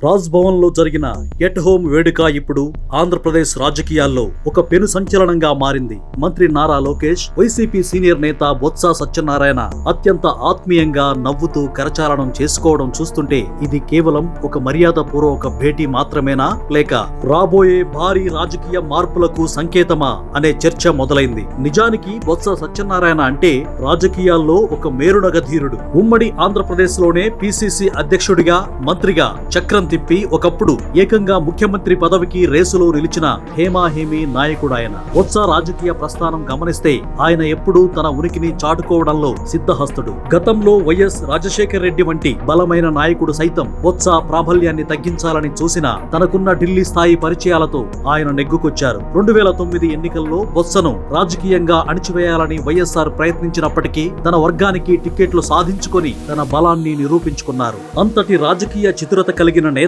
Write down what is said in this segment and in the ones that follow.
రాజ్భవన్ లో జరిగిన at home వేడుక ఇప్పుడు ఆంధ్రప్రదేశ్ రాజకీయాల్లో ఒక పెను సంచలనంగా మారింది. మంత్రి నారా లోకేష్, వైసీపీ సీనియర్ నేత బొత్స సత్యనారాయణ అత్యంత ఆత్మీయంగా నవ్వుతూ కరచాలనం చేసుకోవడం చూస్తుంటే ఇది కేవలం ఒక మర్యాద పూర్వక భేటీ మాత్రమేనా, లేక రాబోయే భారీ రాజకీయ మార్పులకు సంకేతమా అనే చర్చ మొదలైంది. నిజానికి బొత్స సత్యనారాయణ అంటే రాజకీయాల్లో ఒక మేరునగధీరుడు. ఉమ్మడి ఆంధ్రప్రదేశ్ లోనే పిసిసి అధ్యక్షుడిగా, మంత్రిగా చక్రం తిప్పి ఒకప్పుడు ఏకంగా ముఖ్యమంత్రి పదవికి రేసులో నిలిచిన హేమాహేమి నాయకుడాయన. బొత్స రాజకీయ ప్రస్థానం గమనిస్తే ఆయన ఎప్పుడూ తన ఉనికిని చాటుకోవడంలో సిద్ధహస్తుడు. గతంలో వైఎస్ రాజశేఖర్ రెడ్డి వంటి బలమైన నాయకుడు సైతం బొత్స ప్రాబల్యాన్ని తగ్గించాలని చూసిన తనకున్న ఢిల్లీ స్థాయి పరిచయాలతో ఆయన నెగ్గుకొచ్చారు. 2009 ఎన్నికల్లో బొత్సను రాజకీయంగా అణిచివేయాలని వైఎస్ఆర్ ప్రయత్నించినప్పటికీ తన వర్గానికి టిక్కెట్లు సాధించుకొని తన బలాన్ని నిరూపించుకున్నారు. అంతటి రాజకీయ చతురత కలిగిన నేత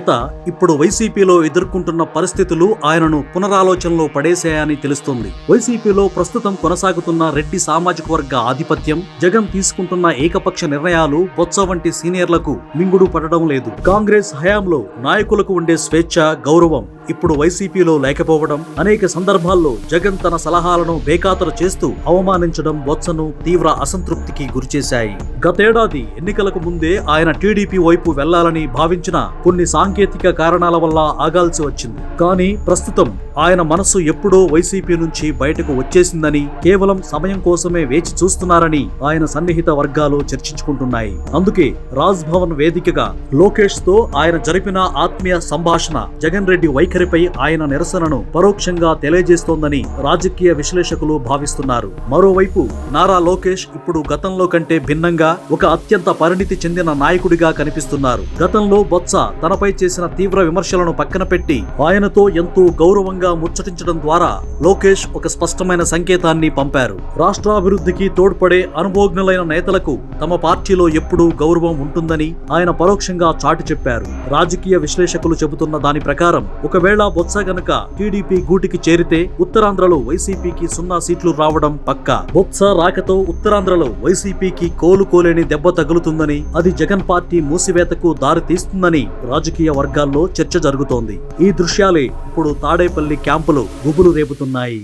ఇప్పుడు వైసీపీలో ఎదుర్కొంటున్న పరిస్థితులు ఆయనను పునరాలోచనలో పడేశాయని తెలుస్తుంది. వైసీపీలో ప్రస్తుతం కొనసాగుతున్న రెడ్డి సామాజిక వర్గ ఆధిపత్యం, జగన్ తీసుకుంటున్న ఏకపక్ష నిర్ణయాలు బొత్స వంటి సీనియర్లకు మింగుడు పడడం లేదు. కాంగ్రెస్ హయాంలో నాయకులకు ఉండే స్వేచ్ఛ, గౌరవం ఇప్పుడు వైసీపీలో లేకపోవడం, అనేక సందర్భాల్లో జగన్ తన సలహాలను బేఖాతరు చేస్తూ అవమానించడం బొత్సను తీవ్ర అసంతృప్తికి గురిచేశాయి. గతేడాది ఎన్నికలకు ముందే ఆయన టీడీపీ వైపు వెళ్లాలని భావించిన కొన్ని సాంకేతిక కారణాల వల్ల ఆగాల్సి వచ్చింది. కానీ ప్రస్తుతం ఆయన మనసు ఎప్పుడో వైసీపీ నుంచి బయటకు వచ్చేసిందని, కేవలం సమయం కోసమే వేచి చూస్తున్నారని ఆయన సన్నిహిత వర్గాలు చర్చించుకుంటున్నాయి. అందుకే రాజ్ భవన్ వేదికగా లోకేష్ తో ఆయన జరిపిన ఆత్మీయ సంభాషణ జగన్ రెడ్డి వైఖరిపై ఆయన నిరసనను పరోక్షంగా తెలియజేస్తోందని రాజకీయ విశ్లేషకులు భావిస్తున్నారు. మరోవైపు నారా లోకేష్ ఇప్పుడు గతంలో కంటే భిన్నంగా ఒక అత్యంత పరిణితి చెందిన నాయకుడిగా కనిపిస్తున్నారు. గతంలో బొత్స తనపై చేసిన తీవ్ర విమర్శలను పక్కన పెట్టి ఆయనతో ఎంతో గౌరవంగా ముచ్చటించడం ద్వారా లోకేష్ ఒక స్పష్టమైన సంకేతాన్ని పంపారు. రాష్ట్రాభివృద్ధికి తోడ్పడే అనుభవజ్ఞులైన నేతలకు తమ పార్టీలో ఎప్పుడూ గౌరవం ఉంటుందని ఆయన పరోక్షంగా చాటి చెప్పారు. రాజకీయ విశ్లేషకులు చెబుతున్న దాని ప్రకారం ఒకవేళ బొత్స గనక టీడీపీ గూటికి చేరితే ఉత్తరాంధ్రలో వైసీపీకి 0 సీట్లు రావడం పక్కా. బొత్స రాకతో ఉత్తరాంధ్రలో వైసీపీకి కోలుకోలేని దెబ్బ తగులుతుందని, అది జగన్ పార్టీ మూసివేతకు దారి తీస్తుందని రాజకీయ వర్గాల్లో చర్చ జరుగుతోంది. ఈ దృశ్యాలే ఇప్పుడు తాడేపల్లి క్యాంపులో గుబులు రేపుతున్నాయి.